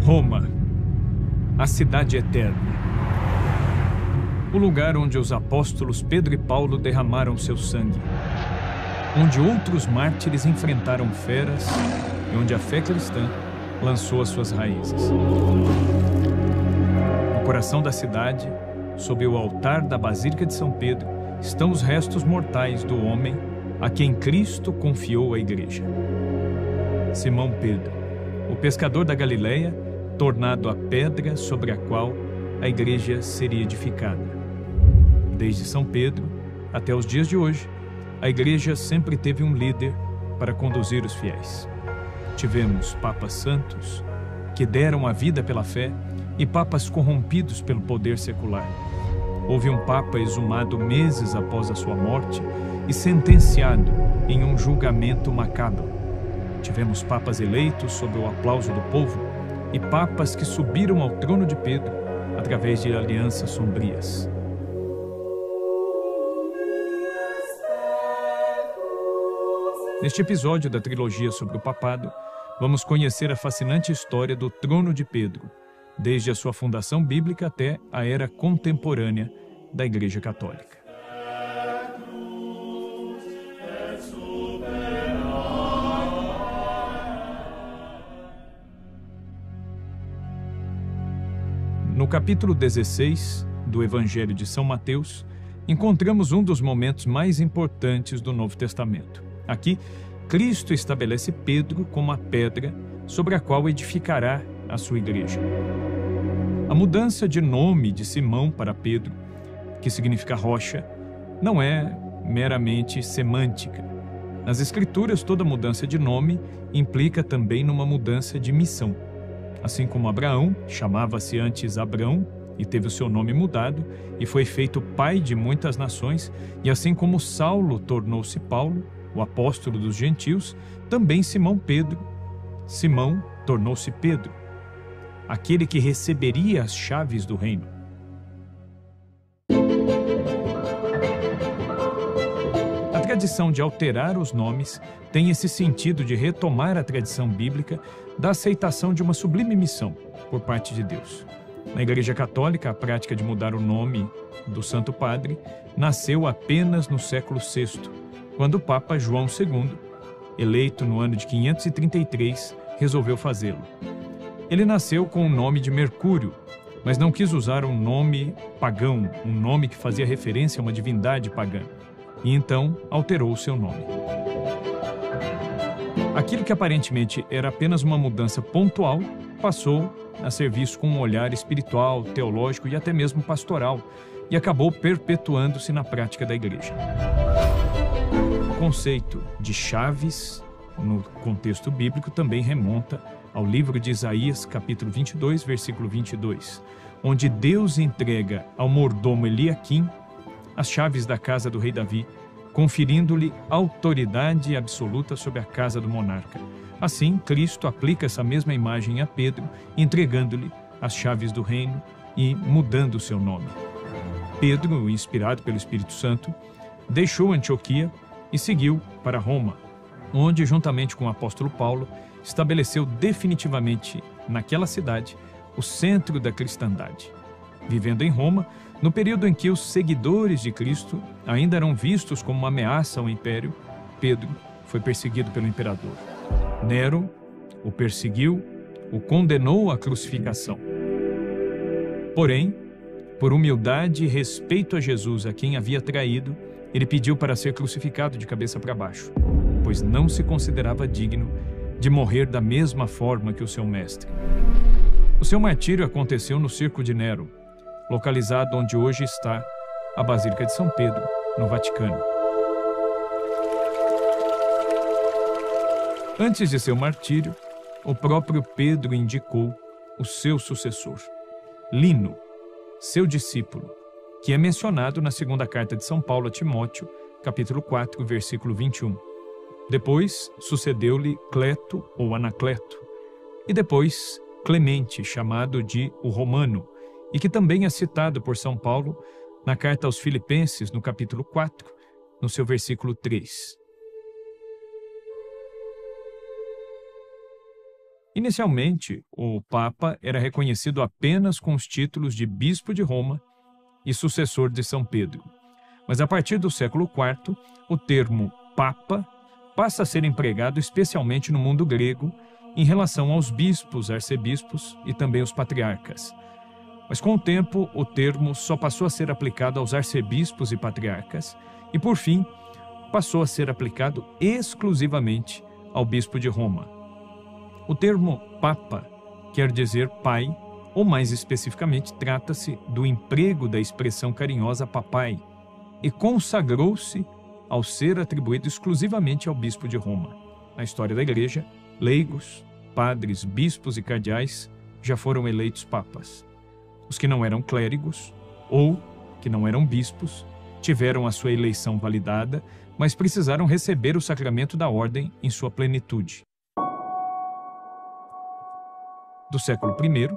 Roma, a cidade eterna. O lugar onde os apóstolos Pedro e Paulo derramaram seu sangue. Onde outros mártires enfrentaram feras e onde a fé cristã lançou as suas raízes. No coração da cidade, sob o altar da Basílica de São Pedro, estão os restos mortais do homem a quem Cristo confiou a igreja. Simão Pedro, o pescador da Galileia, tornado a pedra sobre a qual a igreja seria edificada. Desde São Pedro até os dias de hoje, a igreja sempre teve um líder para conduzir os fiéis. Tivemos papas santos, que deram a vida pela fé, e papas corrompidos pelo poder secular. Houve um papa exumado meses após a sua morte e sentenciado em um julgamento macabro. Tivemos papas eleitos sob o aplauso do povo e papas que subiram ao trono de Pedro através de alianças sombrias. Neste episódio da trilogia sobre o papado, vamos conhecer a fascinante história do trono de Pedro, desde a sua fundação bíblica até a era contemporânea da Igreja Católica. No capítulo 16 do Evangelho de São Mateus, encontramos um dos momentos mais importantes do Novo Testamento. Aqui, Cristo estabelece Pedro como a pedra sobre a qual edificará a sua igreja. A mudança de nome de Simão para Pedro, que significa rocha, não é meramente semântica. Nas Escrituras, toda mudança de nome implica também numa mudança de missão. Assim como Abraão chamava-se antes Abrão e teve o seu nome mudado e foi feito pai de muitas nações, e assim como Saulo tornou-se Paulo, o apóstolo dos gentios, também Simão tornou-se Pedro, aquele que receberia as chaves do reino. A tradição de alterar os nomes tem esse sentido de retomar a tradição bíblica da aceitação de uma sublime missão por parte de Deus. Na Igreja Católica, a prática de mudar o nome do Santo Padre nasceu apenas no século VI, quando o Papa João II, eleito no ano de 533, resolveu fazê-lo. Ele nasceu com o nome de Mercúrio, mas não quis usar um nome pagão, um nome que fazia referência a uma divindade pagã, e então alterou o seu nome. Aquilo que aparentemente era apenas uma mudança pontual, passou a ser visto com um olhar espiritual, teológico e até mesmo pastoral, e acabou perpetuando-se na prática da igreja. O conceito de chaves, no contexto bíblico, também remonta ao livro de Isaías, capítulo 22, versículo 22, onde Deus entrega ao mordomo Eliaquim as chaves da casa do rei Davi, conferindo-lhe autoridade absoluta sobre a casa do monarca. Assim, Cristo aplica essa mesma imagem a Pedro, entregando-lhe as chaves do reino e mudando o seu nome. Pedro, inspirado pelo Espírito Santo, deixou Antioquia e seguiu para Roma, onde, juntamente com o apóstolo Paulo, estabeleceu definitivamente naquela cidade o centro da cristandade. Vivendo em Roma, no período em que os seguidores de Cristo ainda eram vistos como uma ameaça ao império, Pedro foi perseguido pelo imperador. Nero o perseguiu, o condenou à crucificação. Porém, por humildade e respeito a Jesus, a quem havia traído, ele pediu para ser crucificado de cabeça para baixo, pois não se considerava digno de morrer da mesma forma que o seu mestre. O seu martírio aconteceu no Circo de Nero, localizado onde hoje está a Basílica de São Pedro, no Vaticano. Antes de seu martírio, o próprio Pedro indicou o seu sucessor, Lino, seu discípulo, que é mencionado na segunda carta de São Paulo a Timóteo, capítulo 4, versículo 21. Depois sucedeu-lhe Cleto ou Anacleto, e depois Clemente, chamado de o Romano, e que também é citado por São Paulo na carta aos Filipenses, no capítulo 4, no seu versículo 3. Inicialmente, o Papa era reconhecido apenas com os títulos de Bispo de Roma e sucessor de São Pedro. Mas a partir do século IV, o termo Papa passa a ser empregado especialmente no mundo grego em relação aos bispos, arcebispos e também os patriarcas. Mas com o tempo, o termo só passou a ser aplicado aos arcebispos e patriarcas e, por fim, passou a ser aplicado exclusivamente ao bispo de Roma. O termo Papa quer dizer pai, ou mais especificamente, trata-se do emprego da expressão carinhosa papai, e consagrou-se ao ser atribuído exclusivamente ao bispo de Roma. Na história da Igreja, leigos, padres, bispos e cardeais já foram eleitos papas. Os que não eram clérigos ou que não eram bispos tiveram a sua eleição validada, mas precisaram receber o sacramento da ordem em sua plenitude. Do século I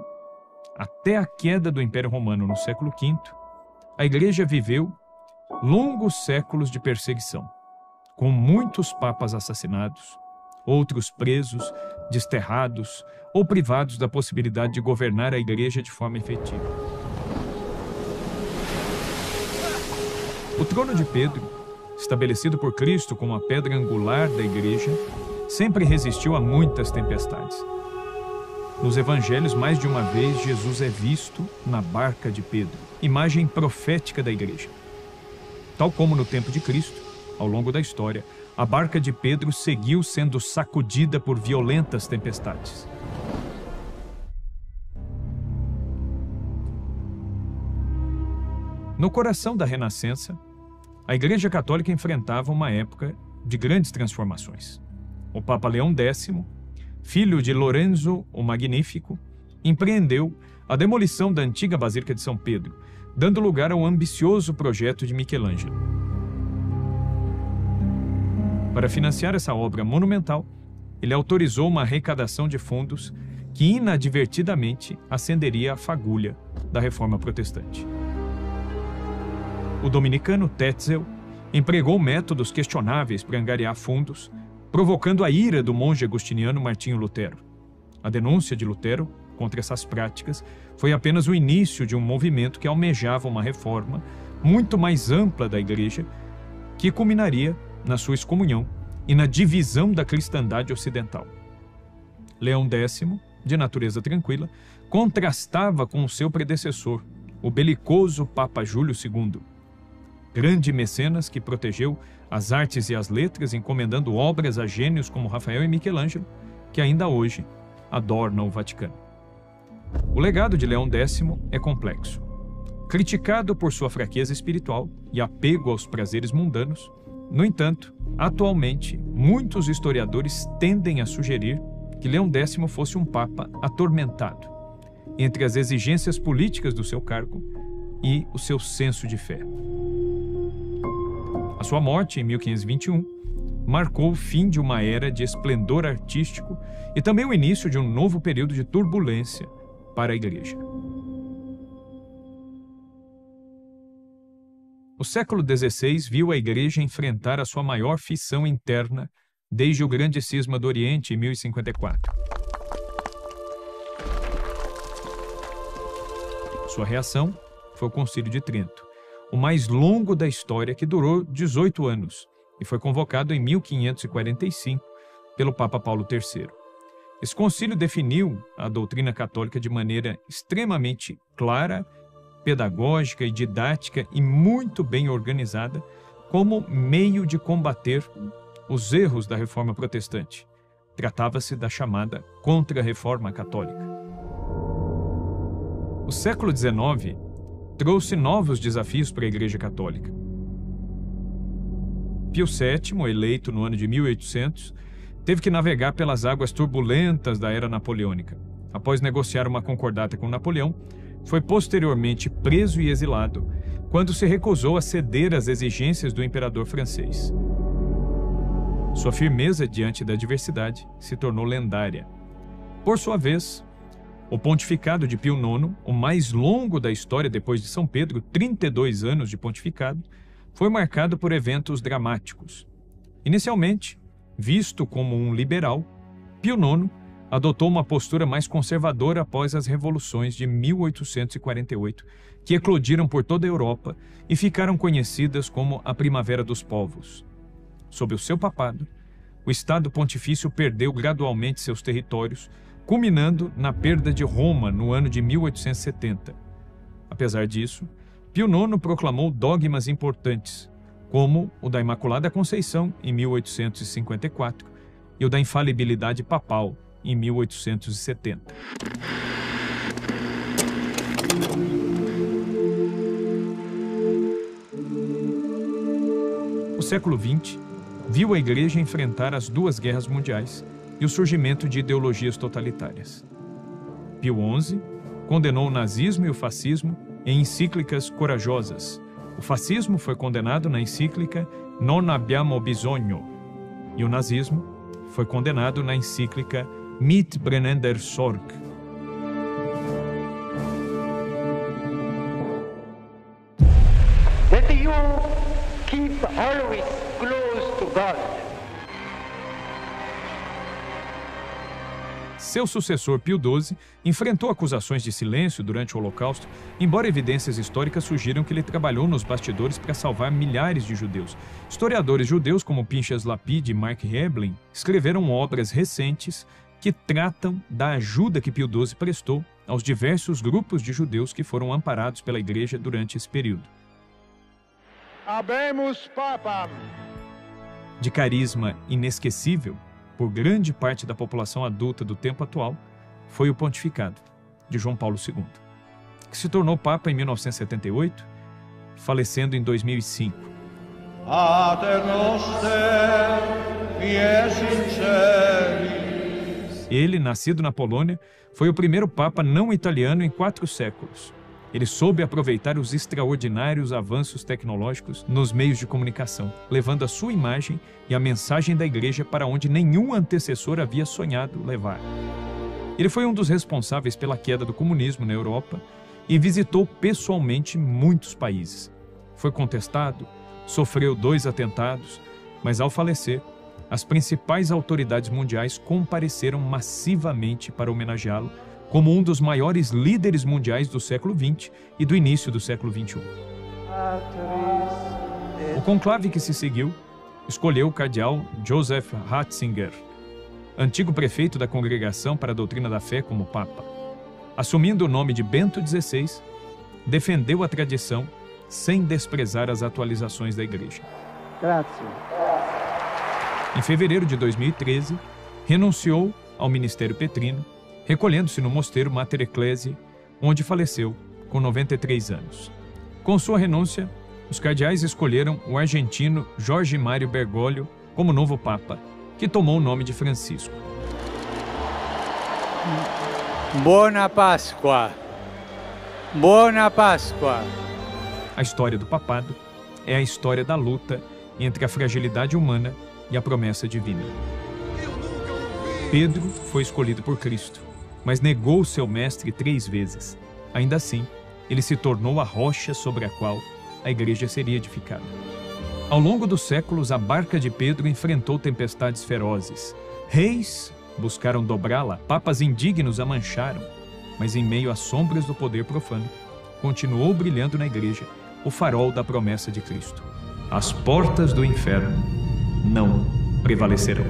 até a queda do Império Romano no século V, a Igreja viveu longos séculos de perseguição, com muitos papas assassinados, outros presos, desterrados ou privados da possibilidade de governar a Igreja de forma efetiva. O trono de Pedro, estabelecido por Cristo como a pedra angular da Igreja, sempre resistiu a muitas tempestades. Nos evangelhos, mais de uma vez, Jesus é visto na barca de Pedro, imagem profética da Igreja. Tal como no tempo de Cristo, ao longo da história, a barca de Pedro seguiu sendo sacudida por violentas tempestades. No coração da Renascença, a Igreja Católica enfrentava uma época de grandes transformações. O Papa Leão X, filho de Lorenzo o Magnífico, empreendeu a demolição da antiga Basílica de São Pedro, dando lugar ao ambicioso projeto de Michelangelo. Para financiar essa obra monumental, ele autorizou uma arrecadação de fundos que inadvertidamente acenderia a fagulha da Reforma Protestante. O dominicano Tetzel empregou métodos questionáveis para angariar fundos, provocando a ira do monge agostiniano Martinho Lutero. A denúncia de Lutero contra essas práticas foi apenas o início de um movimento que almejava uma reforma muito mais ampla da Igreja, que culminaria na sua excomunhão e na divisão da cristandade ocidental. Leão X, de natureza tranquila, contrastava com o seu predecessor, o belicoso Papa Júlio II, grande mecenas que protegeu as artes e as letras, encomendando obras a gênios como Rafael e Michelangelo, que ainda hoje adornam o Vaticano. O legado de Leão X é complexo. Criticado por sua fraqueza espiritual e apego aos prazeres mundanos, no entanto, atualmente, muitos historiadores tendem a sugerir que Leão X fosse um papa atormentado entre as exigências políticas do seu cargo e o seu senso de fé. A sua morte, em 1521, marcou o fim de uma era de esplendor artístico e também o início de um novo período de turbulência para a Igreja. O século XVI viu a Igreja enfrentar a sua maior fissão interna desde o Grande Cisma do Oriente, em 1054. Sua reação foi o Concílio de Trento, o mais longo da história, que durou 18 anos e foi convocado em 1545 pelo Papa Paulo III. Esse concílio definiu a doutrina católica de maneira extremamente clara, pedagógica e didática e muito bem organizada, como meio de combater os erros da Reforma Protestante. Tratava-se da chamada Contra-Reforma Católica. O século XIX trouxe novos desafios para a Igreja Católica. Pio VII, eleito no ano de 1800, teve que navegar pelas águas turbulentas da era napoleônica. Após negociar uma concordata com Napoleão, foi posteriormente preso e exilado, quando se recusou a ceder às exigências do imperador francês. Sua firmeza diante da adversidade se tornou lendária. Por sua vez, o pontificado de Pio IX, o mais longo da história depois de São Pedro, 32 anos de pontificado, foi marcado por eventos dramáticos. Inicialmente, visto como um liberal, Pio IX adotou uma postura mais conservadora após as revoluções de 1848, que eclodiram por toda a Europa e ficaram conhecidas como a Primavera dos Povos. Sob o seu papado, o Estado Pontifício perdeu gradualmente seus territórios, culminando na perda de Roma no ano de 1870. Apesar disso, Pio IX proclamou dogmas importantes, como o da Imaculada Conceição, em 1854, e o da infalibilidade papal, em 1870. O século XX viu a Igreja enfrentar as duas guerras mundiais e o surgimento de ideologias totalitárias. Pio XI condenou o nazismo e o fascismo em encíclicas corajosas. O fascismo foi condenado na encíclica Non abbiamo bisogno e o nazismo foi condenado na encíclica Mit brennender Sorg. That you keep always close to God. Seu sucessor Pio XII enfrentou acusações de silêncio durante o Holocausto, embora evidências históricas sugiram que ele trabalhou nos bastidores para salvar milhares de judeus. Historiadores judeus como Pinchas Lapid e Mark Heblin escreveram obras recentes que tratam da ajuda que Pio XII prestou aos diversos grupos de judeus que foram amparados pela Igreja durante esse período. Habemus Papam. De carisma inesquecível por grande parte da população adulta do tempo atual, foi o pontificado de João Paulo II, que se tornou Papa em 1978, falecendo em 2005. Ele, nascido na Polônia, foi o primeiro Papa não italiano em 4 séculos. Ele soube aproveitar os extraordinários avanços tecnológicos nos meios de comunicação, levando a sua imagem e a mensagem da Igreja para onde nenhum antecessor havia sonhado levar. Ele foi um dos responsáveis pela queda do comunismo na Europa e visitou pessoalmente muitos países. Foi contestado, sofreu 2 atentados, mas ao falecer, as principais autoridades mundiais compareceram massivamente para homenageá-lo como um dos maiores líderes mundiais do século XX e do início do século XXI. O conclave que se seguiu escolheu o cardeal Joseph Ratzinger, antigo prefeito da Congregação para a Doutrina da Fé, como Papa. Assumindo o nome de Bento XVI, defendeu a tradição sem desprezar as atualizações da Igreja. Grazie. Em fevereiro de 2013, renunciou ao ministério petrino, recolhendo-se no mosteiro Mater Ecclesiae, onde faleceu com 93 anos. Com sua renúncia, os cardeais escolheram o argentino Jorge Mário Bergoglio como novo Papa, que tomou o nome de Francisco. Buona Páscoa! Buona Páscoa! A história do papado é a história da luta entre a fragilidade humana e a promessa divina. Pedro foi escolhido por Cristo, mas negou seu mestre 3 vezes. Ainda assim, ele se tornou a rocha sobre a qual a Igreja seria edificada. Ao longo dos séculos, a barca de Pedro enfrentou tempestades ferozes. Reis buscaram dobrá-la, papas indignos a mancharam, mas em meio às sombras do poder profano, continuou brilhando na Igreja o farol da promessa de Cristo. As portas do inferno não prevalecerão.